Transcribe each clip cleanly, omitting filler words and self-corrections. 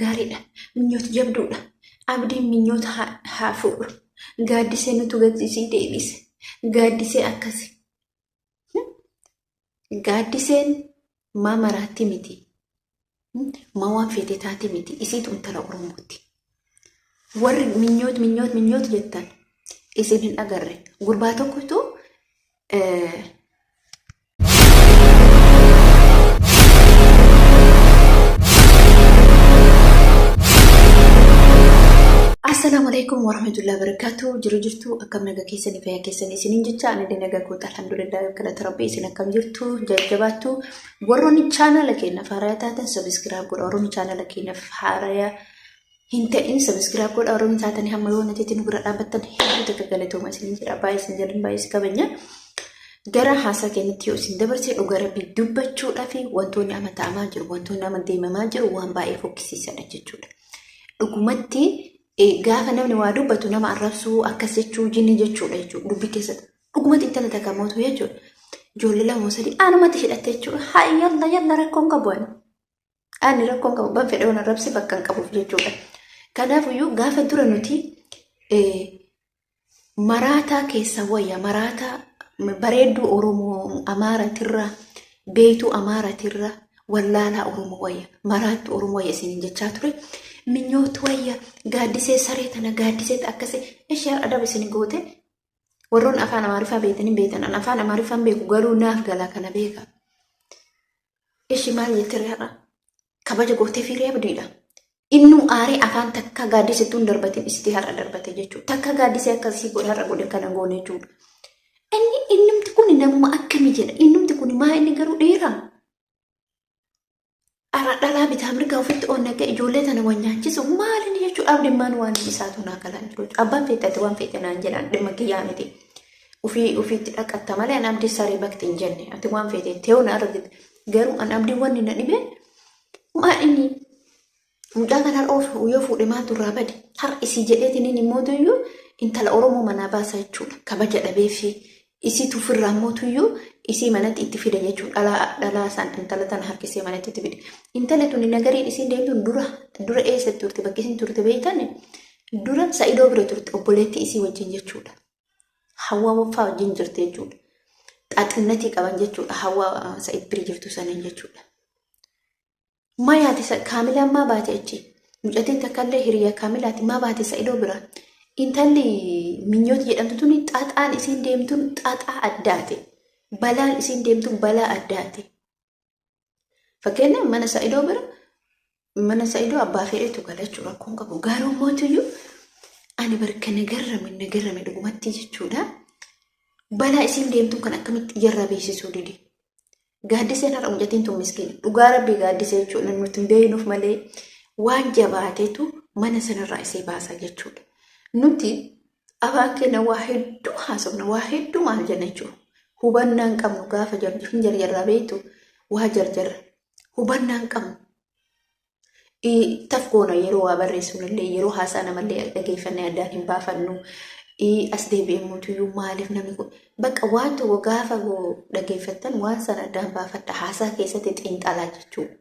gaariidha. Minyoota jabduudha. Abdiin minyoota haa fuudhu. Gaaddisee nutu gaddisii deebise. Gaaddisee akkasi. Gaaddiseen maa maraatti miti. Maa waan feete taate miti. Isiitu intala Oromooti. Warri minyoot jettan isin hin agarre. Gurbaa tokkotu Assalamualaikum warahmatullahi wabarakatuh. Jirtu akkam naga keessanii fayyaa keessanii isiniin jecha ani naga koota alhamdulillah galata rabbii isin akkam jirtu jajjabaattu warroonni channel keenya faaraya taatan subscribe godha warroonni channel keenya faaraya hin ta'in subscribe godha warroonni taatan hamma yoo natiin gura dhaabbattan hedduu takka galatooma isiniin jira baay'ee isin jedhan baay'ee kabanya gara haasaa keenyatti yoo isin dabarsee dhugaa rabbii dubbachuudhaa fi wantoonni amatamaa jiru wantoonni amadeemamaa jiru waan baay'ee fokkisiisadha jechuudha. Dhugumatti gaafa namni waa dubbatu nama arrabsuu akkas jechuu jinni jechuudha jechuudha dubbii keessatti dhugumatti intala takka mootu jechuudha ijoollee lama sadii anumatti hidhatte jechuudha haa yalla rakkoon qabu ani rakkoon qabu ban fedhe waan arrabsi bakka hin qabuuf jechuudha. Kanaafiyyuu gaafa dura nuti maraataa keessa wayya maraataa bareedduu Oromoo Amaaratirraa beeytuu Amaaratirraa wallaalaa Oromoo wayya maraattuu Oromoo wayya isiniin jechaa ture. Minyoot wayya gaaddisee saree tana gaaddisee akkasii ishee adab isin goote warroon afaan Amaariffaa beekan afaan Amaariffaan beeku garuu naaf galaa kana beeka. Ishee maal jetteera kabaja gootee fiiree abdiidha. Innu aaree afaan takka gaaddisetuun darbatiin isti har'a darbate jechuudha. Takka gaaddisee akkasii godhe har'a godhe kana goone jechuudha. Innumti kun namuma akkamii jedha innumti kun maa inni garuu dheeraa. Dhalaa bitaa mirgaa ofitti onnee ijoollee tana wanyaachisu maaliin jechuudha abdimmaan waan isaatu naa galaan jiru abbaan feetate waan feete naan jedhan dhimma kiyyaa miti ofiitti dhaqatta malee an abdii saree bakti hin jenne ati waan feete teewoon argite garuu an abdii wanni na dhibe maa inni mucaa kanaan yoo fuudhe maatu irraa bade har'a isii jedheetiin inni mootuyyuu intala Oromoo manaa baasa jechuudha kabaja dhabee fi isii tufirraa mootuyyuu isii manatti itti fida jechuudha dhalaa isaan intala tana harkisee manatti itti fide. Intala tuni nagariin isiin deemtuun dura eessatti turte bakki isiin turte beektan dura Sa'idoo bira turte obboleetti isii wajjin jechuudha. Hawwaa waffaa wajjin jirte jechuudha. Xaaxinnatii qaban jechuudha hawwaa Sa'id bira jirtu sanan jechuudha. Mayaati Kaamilaan maa baate jechi mucatiin takkaallee hiriyaa Kaamilaati maa baate Sa'idoo bira. Intalli minyoota jedhamtu tuni xaaxaan isiin deemtuun xaaxaa addaate. Balaan isiin deemtuun balaa addaate. Fakkeenyaaf mana Sa'idoo abbaa fedhetu galachuu rakkoon qabu. Garuu mootuyyuu ani barka nagarrame dhugumatti jechuudha. Balaa isiin deemtuun kan akkamitti iyyaarraa beeksisuu didi. Gaaddiseen har'a mucatiin tun miskiina. Dhugaa rabbii gaaddisee jechuudha nuti hin beeknuuf malee waan jabaateetu mana sanarraa isee baasa jechuudha. Nuti afaan keenya waa hedduu haasofna waa hedduu maal jenna jechuudha. Hubannaan qabnu gaafa hin jarjarraa beektu waa jarjarra. Hubannaan qabnu. Tafgoona yeroo waa barreessunillee yeroo haasaa namallee dhageeffannee addaan hin baafannu. As deebi'ee mootuyyuu maaliif namni kun bakka waan tokko gaafa dhageeffattan waan sana addaan baafadha haasaa keessatti xiinxalaa jechuudha.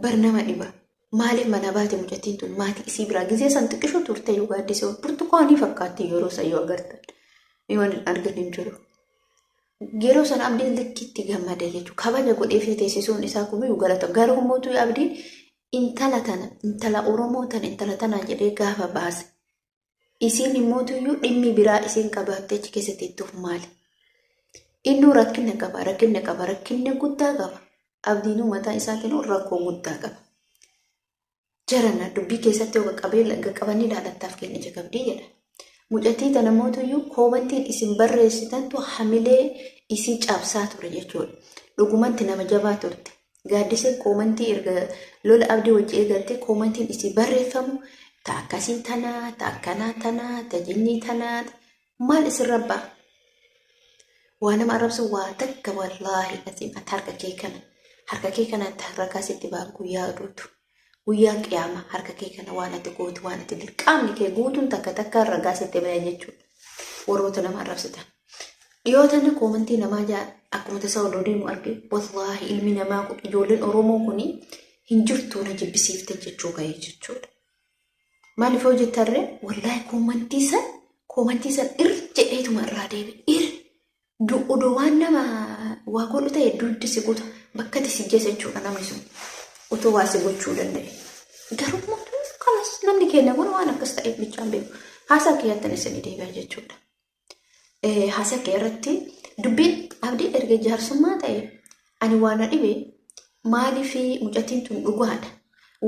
Bar nama dhiba. Maaliif mana baate mucattiin tun maatii isii biraa gizee san xiqqishoo turte yoo gaaddisee burtukaanii fakkaatti yeroo sayyoo agartan. Yoo argan hin jiru. Yeroo sana abdiin likkitti gammada jechuudha. Kabaja godhee fi teessisuun isaa kumiyyuu galata. Garuu mootuu abdiin intala Oromoo tana intala tanaa jedhee gaafa baase. Isiin immootuyyuu dhimmi biraa isiin qabaattee achi keessatti ittuuf maali? Innuu rakkina qaba guddaa qaba. Abdiinuu mataa isaatiin rakkoo guddaa qaba. Jarana dubbii keessatti yoo qaqqabanii ilaalattaaf kenna qabdii jedha. Mucattii tana mootuyyuu koomantiin isin barreessitantu hamilee isii cabsaa ture jechuudha. Dhugumatti nama jabaa turte. Gaaddiseen koomantii erga lola abdii wajji eegalte koomantiin isii barreeffamu ta akkasii tanaa ta akkanaa tanaa ta jinnii tanaa maal isin rabbaa. Waa nama arrabsu waa takka wallaahi asiin ati harka kee kana harka kaasitti baan guyyaa aduutu. Guyyaa qiyaamaa harka kee kana waan ati gootu waan ati dirqamni kee guutuun takka ragaa sitti baya jechuudha. Warroota nama arrabsitan. Dhiyootanni koomantii namaa akkuma tasaa ol deemu arge wallaahi ilmi namaa kun ijoolleen Oromoo kuni hinjirtuu na jibbisiifte jechuu ga'ee jechuudha. Maaliif hojjetarree wallahi koomantii san jedheetuma irraa deebi'e. Odoo waan nama waa godhu ta'e duddi si guuta bakka itti si geessa jechuudha namni sun otoo waa si gochuu danda'e. Garuu kanas namni keenya kun waan akkas ta'eef bichaan beeku. Haasaa kiyyaattan isin deebi'a jechuudha. Haasaa kee irratti dubbiin abdii erga jaarsummaa ta'e ani waan dhibee maaliif mucattiin tun dhugaadha.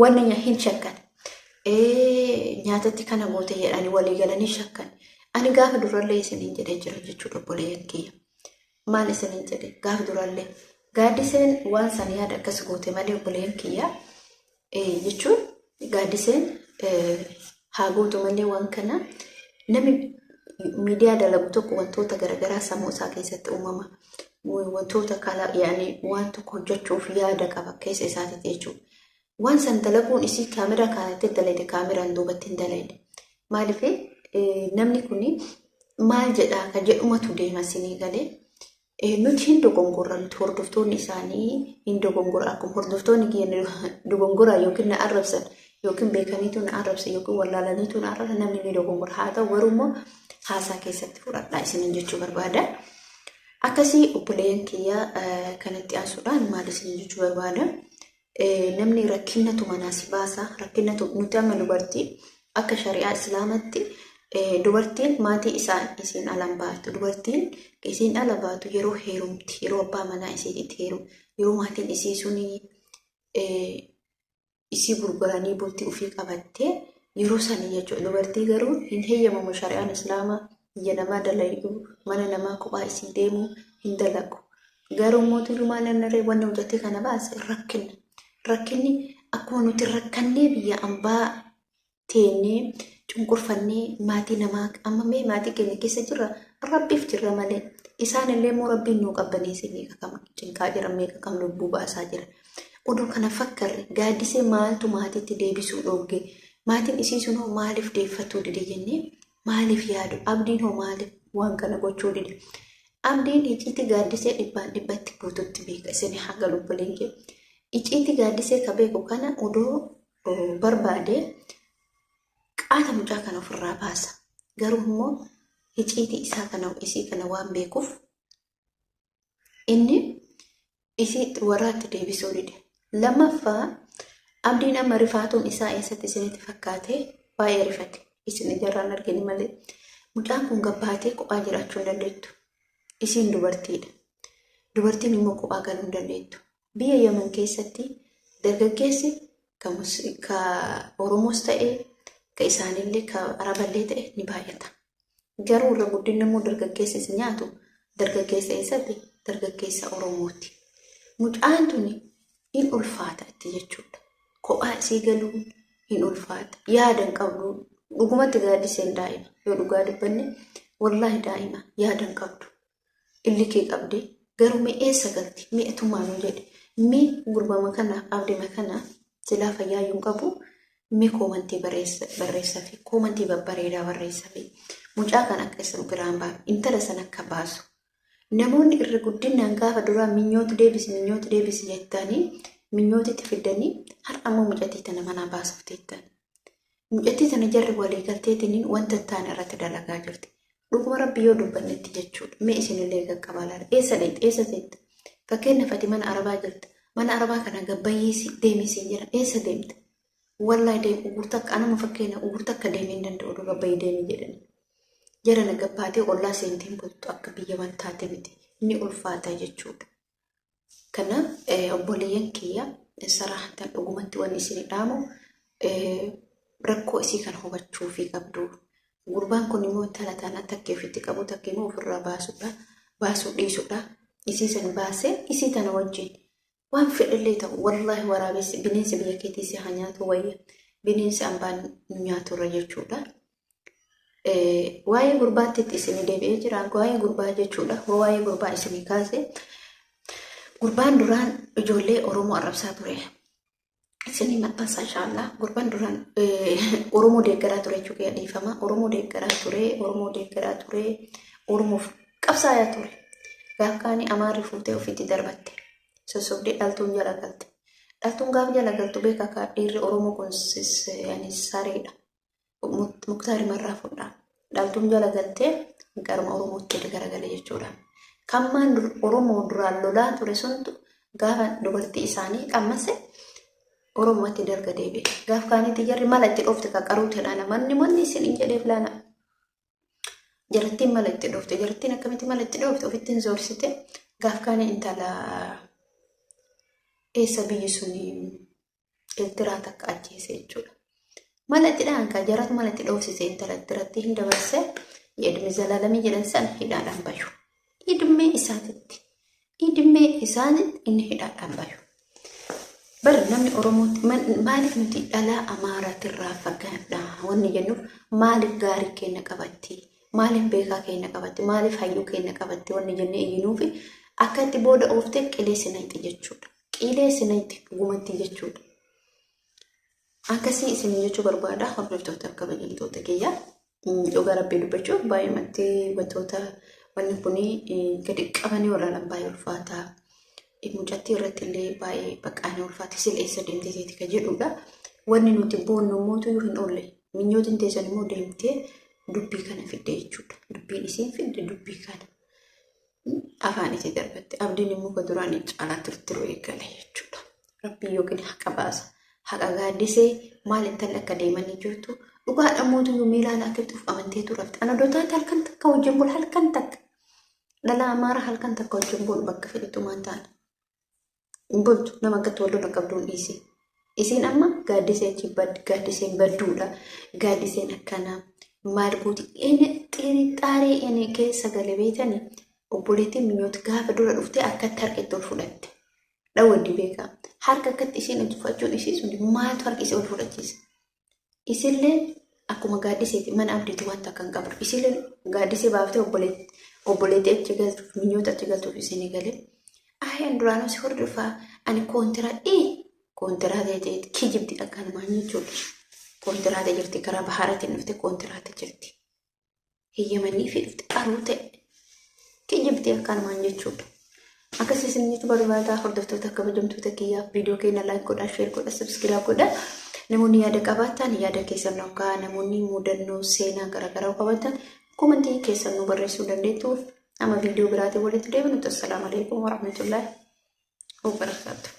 Wanna hin shakkan. Nyaatatti kana goote jedhanii walii galanii shakkan. Ani gaafa durallee isiniin jedhee jira jechuudha obboleeyyan kiyya. Maal isiniin jedhe gaafa durallee gaaddiseen waan san yaada akkas goote malee obboleeyyan kiyya jechuun gaaddiseen haa gootu malee waan kana namni miidiyaa dalagu tokko wantoota garaagaraa sammuu isaa keessatti uumama. Wantoota kala yaani waan tokko hojjechuuf yaada qaba keessa isaatiif jechuudha. Waan san dalaguun isii kaameraa kaa'attee dalayde kaameraan duubatti hin dalayde. Maaliif namni kuni maal jedhaa ka jedhumatu deema sinii galee nuti hin dogongorra nuti hordoftoonni isaanii hin dogongorra akkuma hordoftoonni kiyya dogongorra yookiin na arrabsan yookiin beekaniitu na arrabsan yookiin wallaalaniitu na arrabsan namni ni dogongorra haa ta'u garuu haasaa keessatti fudhadhaa isinin jechuu barbaada. Akkasii obboleeyyan kiyya kanatti aasuudhaan maal isinin jechuu barbaada. Namni rakkinatu manaasi baasa rakkinatu nuti amma dubartii akka shari'aa islaamatti dubartiin maatii isiin alan baatu dubartiin isiin ala baatu yeroo heerumti yeroo abbaa manaa isiitti heerum yeroo maatiin isii suni isii gurguranii bultii ofii qabattee yeroo sanii jechuudha. Dubartii garuu hin heeyyamamu shari'aan islaamaa biyya namaa dalagu mana namaa kophaa isii deemu hin dalagu. Garuu mootii maalanaree wanna hojjettee kana baase rakkinni akkuma nuti rakkannee biyya ambaa teenyee cunqurfannee maatii namaa ammamee maatii keenya keessa jirra rabbiif jirra malee isaan illee moo rabbiin nuu qabbaneessee meeqa kam cinqaa jira meeqa kam lubbuu baasaa jira. Oduu kana fakkaarre gaaddisee maaltu maatiitti deebisuu dhoogge maatiin isii sunoo maaliif deeffatuu dide jennee maaliif yaadu abdiin hoo maaliif waan kana gochuu dide. Abdiin icciitti gaaddisee dhibbatti guututti beeka isin haga lubbuleen kee. Icciitti gaaddisee ka beeku kana odoo barbaade qaata mucaa kana ofirraa baasa. Garuu immoo icciitti isaa kana isii kana waan beekuuf inni isii waraatti deebisuu dide. Lammaffaa abdiin amma rifaatuun isaa eessatti isinitti fakkaate baay'ee rifate. Isin ijarraan argini malee mucaan kun gabbaatee kophaa jiraachuu hin dandeettu. Isiin dubartiidha. Dubartiin immoo kophaa galuu hin dandeettu. Biyya Yemen keessatti dargaggeessi ka Oromoos ta'ee ka isaanillee ka Araballee ta'e ni baay'ata. Garuu irra guddinni immoo dargaggeessi nyaatu dargaggeessa eessatti dargaggeessa Oromooti. Mucaan tuni hin ulfaata itti jechuudha. Kophaa isii galuun hin ulfaata. Yaada hin qabdu. Dhugumatti gaaddiseen daa'ima. Yoo dhugaa dubbanne wallaahi daa'ima yaada hin qabdu. Illi kee qabdee garuu mi'eessa galti mi'etumaanuu jedhe mi gurbama kanaaf abdima kanaaf silaa fayyaayyuu qabu mi koomantii barreessaa fi koomantii babbareedaa barreessaa fi mucaa kan akka isa biraan baasu intala san akka baasu. Namoonni irra guddinaan gaafa duraa minyooti deebisi jettanii minyootitti fiddanii har'a ammoo mucattii tana manaa baasuuf teettan. Mucattii tana jarri walii galteetiin wanta ta'an irratti dalagaa jirti. Dhuguma rabbi yoo dubbannetti jechuudha. Mee isinillee qaqqabaalaadha. Eessa deemte? Eessa deemte? Fakkeenya fati mana arabaa jirta. Mana arabaa kana gabbayyii deemisiin jira. Eessa deemte? Wallaahi deemu ugurta akka anuma fakkeenya ugurta akka deemee hin danda'u oduu gabbayyii deemee jedhani. Jarana gabbaatee ollaa seentiin bultu akka biyya wantaate miti. Ni ulfaata jechuudha. Kanaaf obboleeyyan kiyya saraahatan dhugumatti wanni isin dhaamu rakkoo isii kan hubachuu fi qabdu. Gurbaan kun immoo intala taanaa takkee ofitti qabu takkee immoo ofirraa baasuu dhiisuudha. Isii san baasee isii tana wajjin waan fedhallee ta'u wallaahi waraabessi bineensi biyya keetii si haa nyaatu wayya bineensi hambaan nyaaturra jechuudha. Waa'ee gurbaatti isin deebi'ee jira. Waa'ee gurbaa jechuudha. Waa'ee gurbaa isin kaase gurbaan duraan ijoollee Oromoo arrabsaa ture. Isin maxxansa inshallah gurbaan duraan Oromoo deeggaraa ture jechuudha dhiifama. Oromoo deeggaraa ture Oromoof qabsaayaa ture. Gaafkaanii amaarri fuutee ofitti darbatte. Sossobdee dhaltuun jala galte. Dhaltuun gaafa jala galtu beeka akka dhiirri Oromoo kun sareedha. Muktaari marraa fuudhaa. Dhaltuun jala galtee garuma Oromootti garagalee jechuudha. Kammaan Oromoo duraan lolaa ture suntu gaafa dubartii isaanii qammase Oromootti darga deebi'e. Gaaf kaanitti jarri mala itti dhoofte qaqqaruuteedha namanni isin hin jedheef laana. Jarattiin mala itti dhoofte. Jarattiin akkamitti mala itti dhoofte ofittiin zoorsite gaaf kaanii intala eessa biyyi suni Eertiraa takka ajjeese jechuudha. Mala itti dhaanka jarat mala itti dhoofsise intala Eertiratti hin dabarse jedhame Zalaalamii jedhan sana hidhaadhaan bayu. Idimee isaatitti inni hidhaadhaan bayu. Bar namni Oromootti maaliif nuti dhalaa Amaaraatirraa fagaadha wanni jennuuf maaliif gaarii keenya qabatti maaliif beekaa keenya qabatti maaliif hayyuu keenya qabatti wanni jennee iyyinuufi akka itti booda ooftee qilee sinayti jechuudha. Qilee sinayti dhugumatti jechuudha. Akkasii isin jechuu barbaada hordoftoota kabajamtoota kiyyaa. Dhugaa rabbii dubbachuuf baay'inatti wantoota wanni kuni gadi qabanii warraan baay'ee ulfaataa. Mucattii irratti illee baay'ee baqaanii ulfaate sileessa deemteeti ka jedhudha. Wanni nuti boonnu mootuu hin oolle minyootiin teessan immoo deemtee dubbii kana fidde jechuudha. Dubbiin isiin fidde dubbii kana afaan isii darbatte abdiin immoo ka duraan caalaa tirtiruu eegale jechuudha. Rabbii yookiin haqa baasa. Haqa gaaddisee maal intalli akka deemanii jirtu dhugaadhaan mootuu miilaan akkatti uf amantee turafte. Ana dootaatti halkan takka wajjin bulu halkan takka. Dhalaa Amaaraa halkan takka wajjin bulu bakka fedhitumaan taana. Bultu nama akka tolloon qabduun dhiise. Isiin amma gaaddiseen badduudha. Gaaddiseen akkana maal buuti xaaree inni keessa galee beetanii obboleettiin minyoota gaafa dura dhuftee akkatti harkatti ol fudhatte. Dhawwaddi beekaa. Harka akkatti isiin uffachuun isii sun maaltu harki isii ol fudhachiisa. Isillee akkuma gaaddiseeti mana abdiitti wanta kan qabdu. Isillee gaaddisee baaftee obboleettii achi galtuuf minyoota achi galtuuf isiin galee. Ayaan duraanuu si hordofaa ani kontiraatee ta'eeti kijibti akkanumaan jechuudha. Kontiraatee jirti karaa bahaaratiin dhufte kontiraatee jirti. Hiyyamanii fi dhufte qaruu ta'e kijibti akkanumaan jechuudha. Akkasii isin jechuun barbaadaa hordoftoota kabajamtoota kiyyaaf viidiyoo keenya laayik godhaa, sheer godhaa, sabskiraayib godhaa. Namoonni yaada qabaatan yaada keessan akka namoonni mudannoo seenaa garaagaraa qabaatan komentii keessan nu barreessuu dandeettuuf. Nama viidiyoo biraatiin walitti deebinu. Assalaamu alaikum warahmatullahi wabarakatuh.